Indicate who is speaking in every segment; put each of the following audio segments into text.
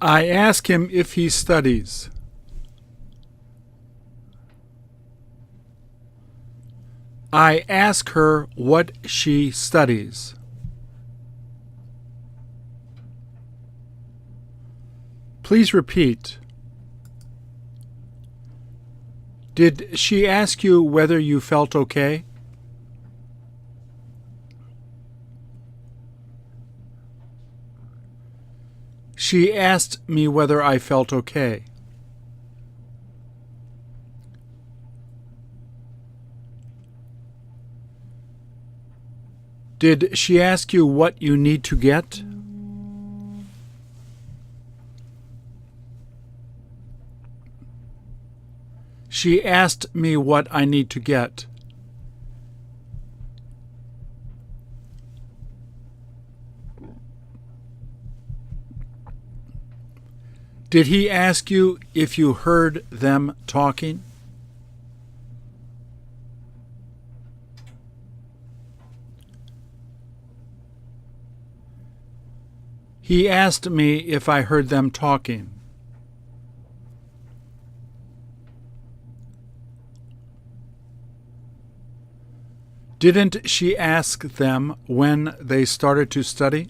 Speaker 1: I ask him if he studies. I ask her what she studies. Please repeat. Did she ask you whether you felt okay? She asked me whether I felt okay. Did she ask you what you need to get? She asked me what I need to get. Did he ask you if you heard them talking? He asked me if I heard them talking. Didn't she ask them when they started to study?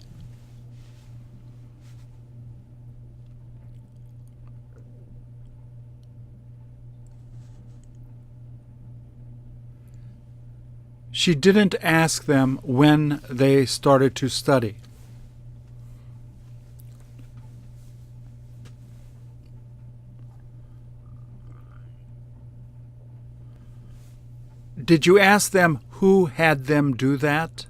Speaker 1: She didn't ask them when they started to study. Did you ask them who had them do that?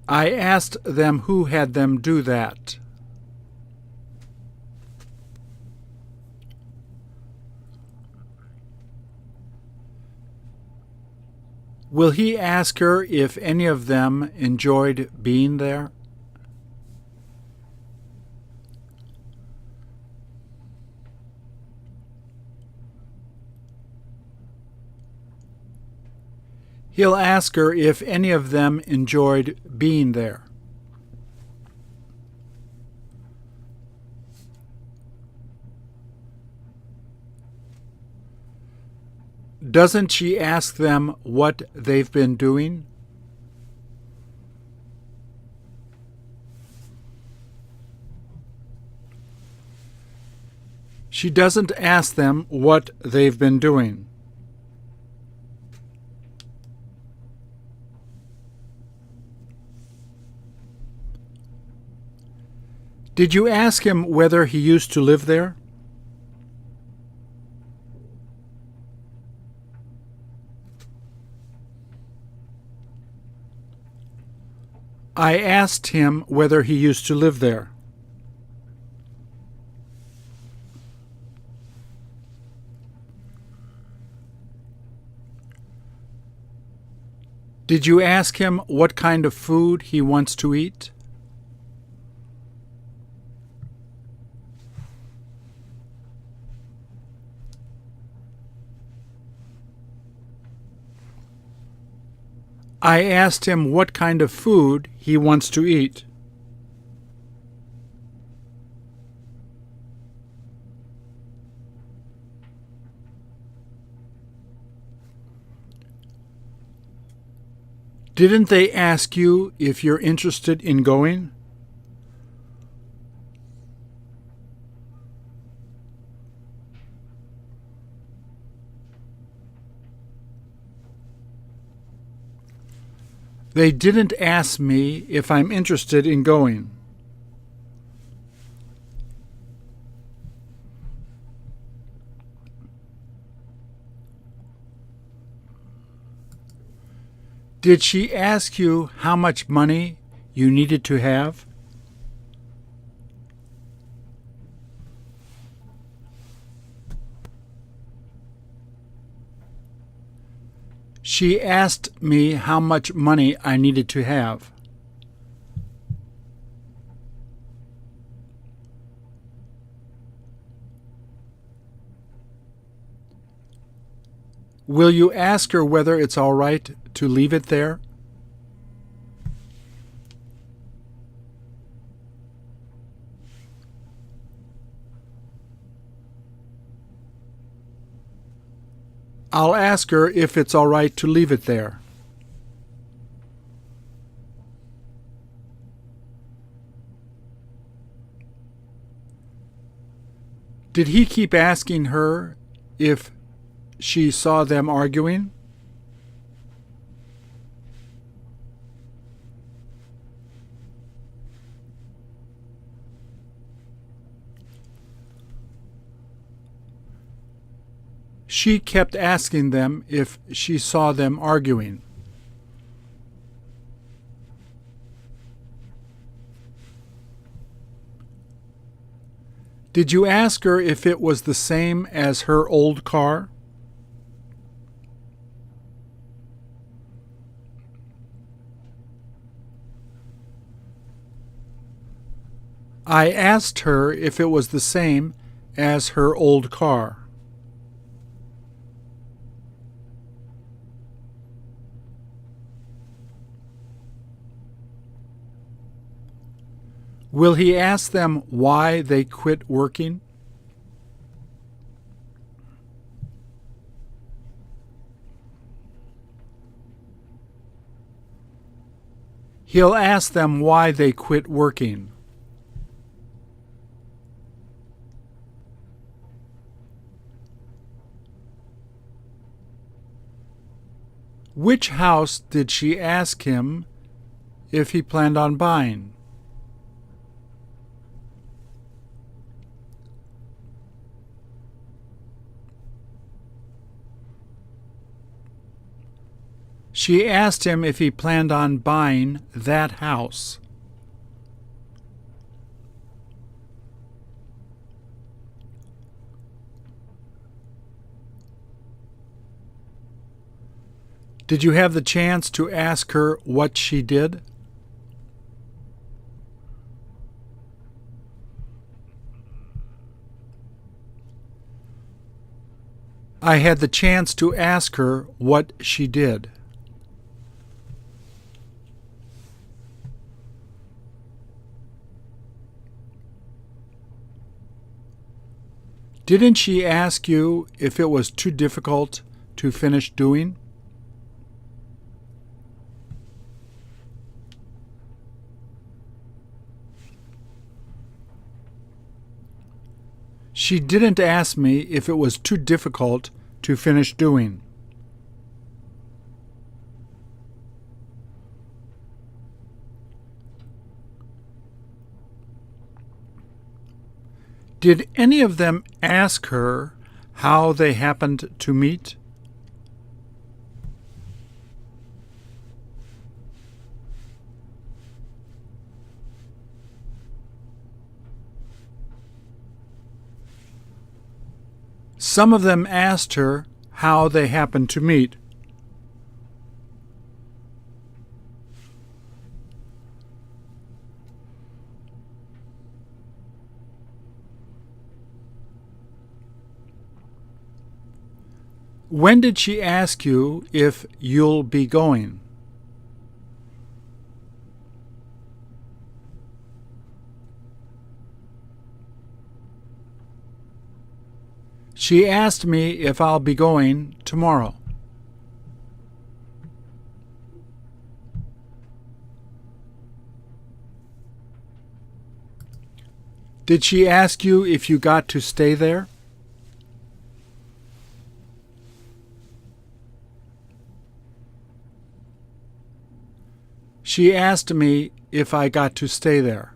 Speaker 1: I asked them who had them do that. Will he ask her if any of them enjoyed being there? He'll ask her if any of them enjoyed being there. Doesn't she ask them what they've been doing? She doesn't ask them what they've been doing. Did you ask him whether he used to live there? I asked him whether he used to live there. Did you ask him what kind of food he wants to eat? I asked him what kind of food he wants to eat. Didn't they ask you if you're interested in going? They didn't ask me if I'm interested in going. Did she ask you how much money you needed to have? She asked me how much money I needed to have. Will you ask her whether it's all right to leave it there? I'll ask her if it's all right to leave it there. Did he keep asking her if she saw them arguing? She kept asking them if she saw them arguing. Did you ask her if it was the same as her old car? I asked her if it was the same as her old car. Will he ask them why they quit working? He'll ask them why they quit working. Which house did she ask him if he planned on buying? She asked him if he planned on buying that house. Did you have the chance to ask her what she did? I had the chance to ask her what she did. Didn't she ask you if it was too difficult to finish doing? She didn't ask me if it was too difficult to finish doing. Did any of them ask her how they happened to meet? Some of them asked her how they happened to meet. When did she ask you if you'll be going? She asked me if I'll be going tomorrow. Did she ask you if you got to stay there? She asked me if I got to stay there.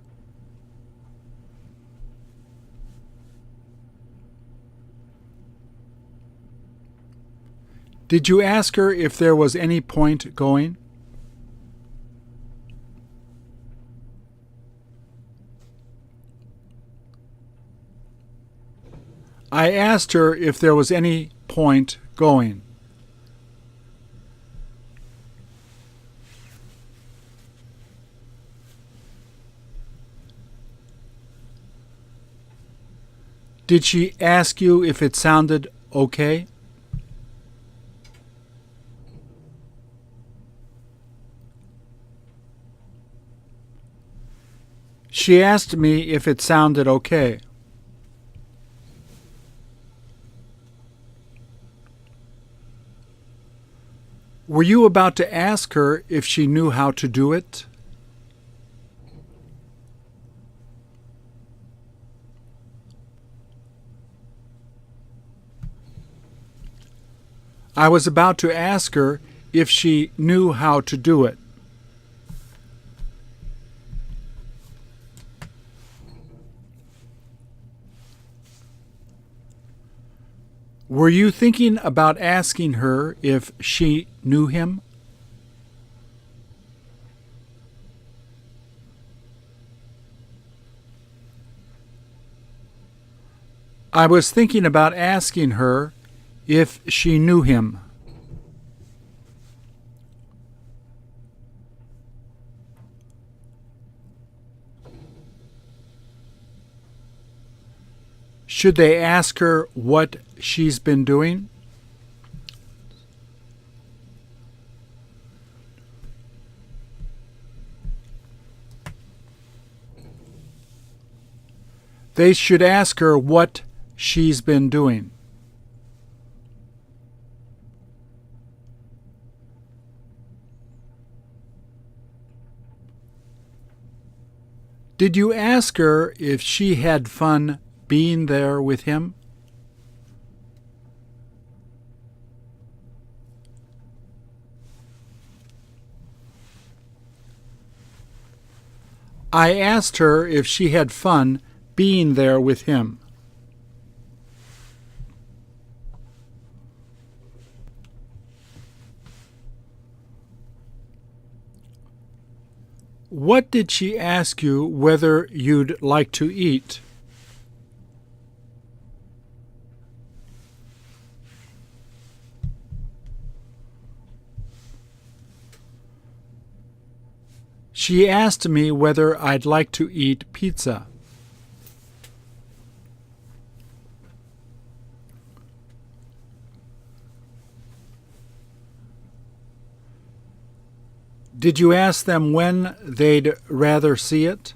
Speaker 1: Did you ask her if there was any point going? I asked her if there was any point going. Did she ask you if it sounded okay? She asked me if it sounded okay. Were you about to ask her if she knew how to do it? I was about to ask her if she knew how to do it. Were you thinking about asking her if she knew him? I was thinking about asking her if she knew him. Should they ask her what she's been doing? They should ask her what she's been doing. Did you ask her if she had fun being there with him? I asked her if she had fun being there with him. What did she ask you whether you'd like to eat? She asked me whether I'd like to eat pizza. Did you ask them when they'd rather see it?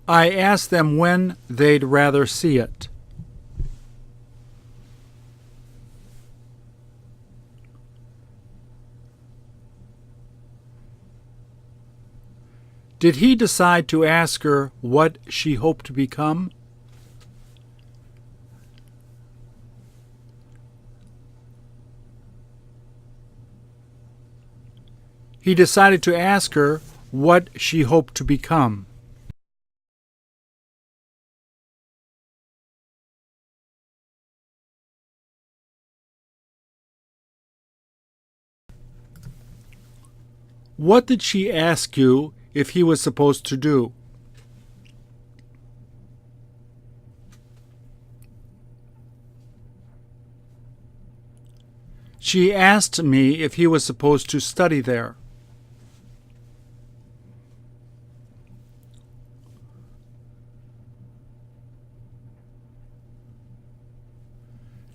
Speaker 1: I asked them when they'd rather see it. Did he decide to ask her what she hoped to become? He decided to ask her what she hoped to become. What did she ask you if he was supposed to do? She asked me if he was supposed to study there.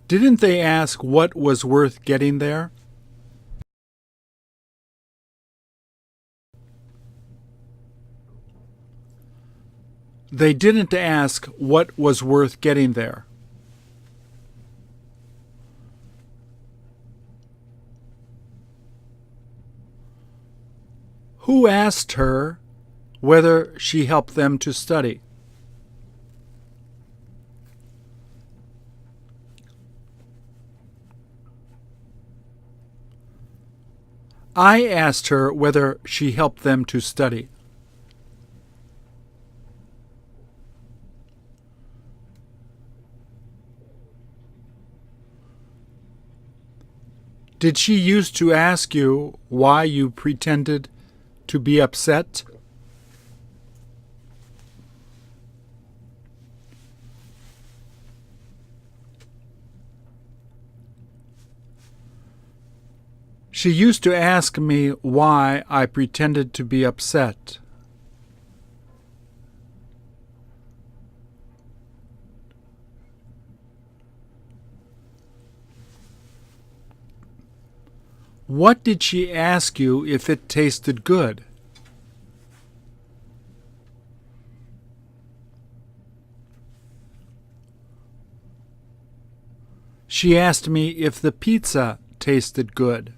Speaker 1: Didn't they ask what was worth getting there? They didn't ask what was worth getting there. Who asked her whether she helped them to study? I asked her whether she helped them to study. Did she used to ask you why you pretended to be upset? She used to ask me why I pretended to be upset. What did she ask you if it tasted good? She asked me if the pizza tasted good.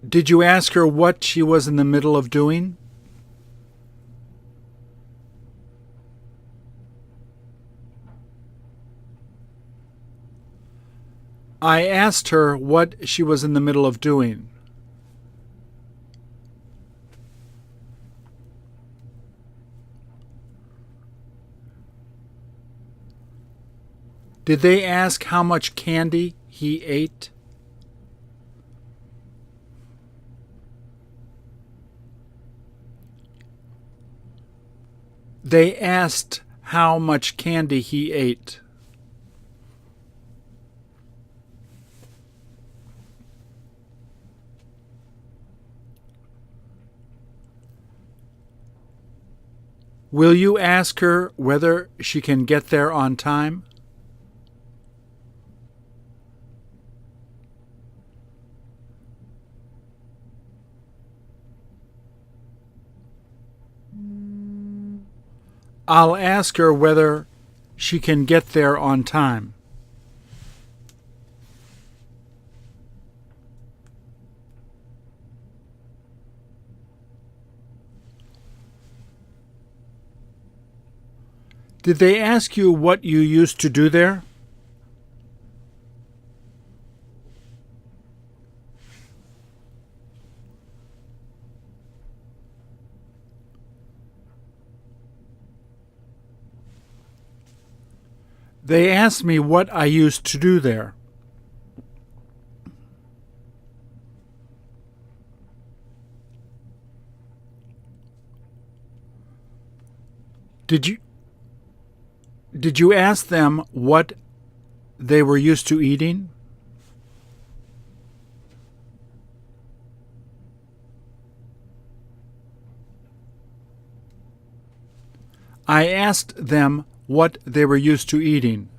Speaker 1: Did you ask her what she was in the middle of doing? I asked her what she was in the middle of doing. Did they ask how much candy he ate? They asked how much candy he ate. Will you ask her whether she can get there on time? I'll ask her whether she can get there on time. Did they ask you what you used to do there? They asked me what I used to do there. Did you ask them what they were used to eating? I asked them what they were used to eating.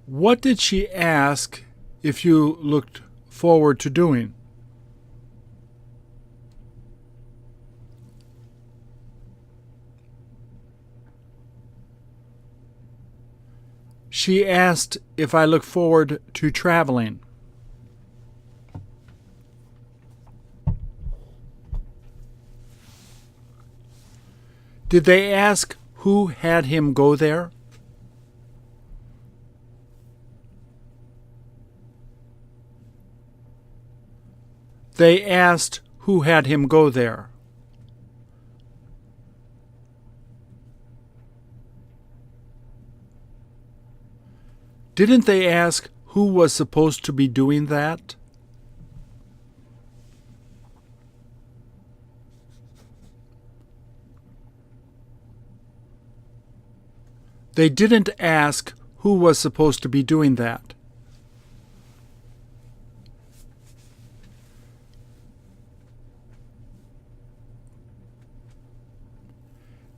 Speaker 1: What did she ask if you looked forward to doing? She asked if I look forward to traveling. Did they ask who had him go there? They asked who had him go there. Didn't they ask who was supposed to be doing that? They didn't ask who was supposed to be doing that.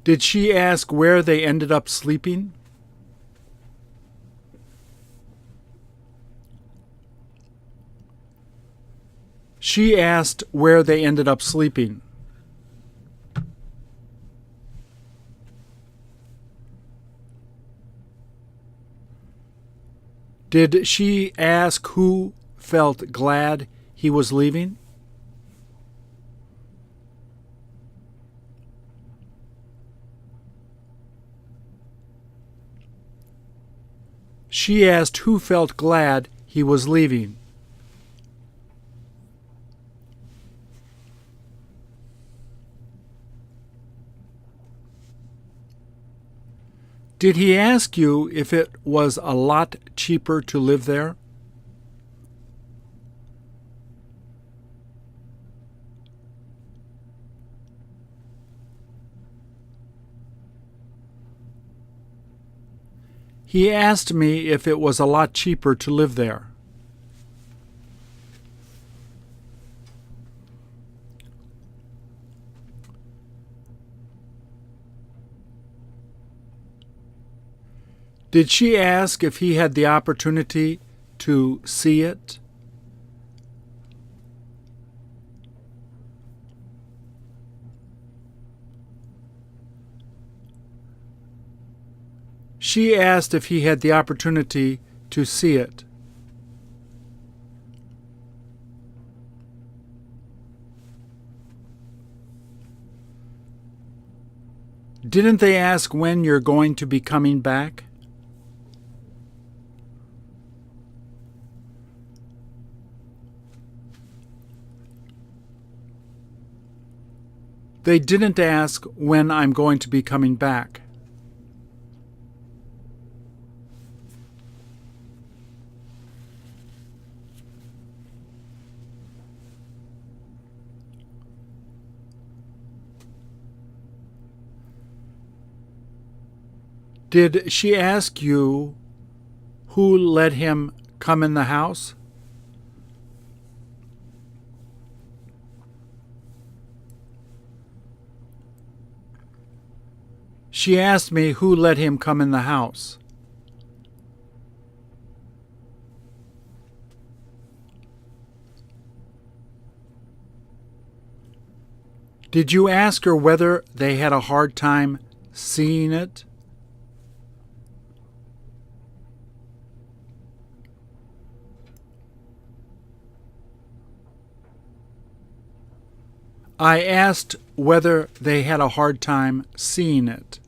Speaker 1: Did she ask where they ended up sleeping? She asked where they ended up sleeping. Did she ask who felt glad he was leaving? She asked who felt glad he was leaving. Did he ask you if it was a lot cheaper to live there? He asked me if it was a lot cheaper to live there. Did she ask if he had the opportunity to see it? She asked if he had the opportunity to see it. Didn't they ask when you're going to be coming back? They didn't ask when I'm going to be coming back. Did she ask you who let him come in the house? She asked me who let him come in the house. Did you ask her whether they had a hard time seeing it? I asked whether they had a hard time seeing it.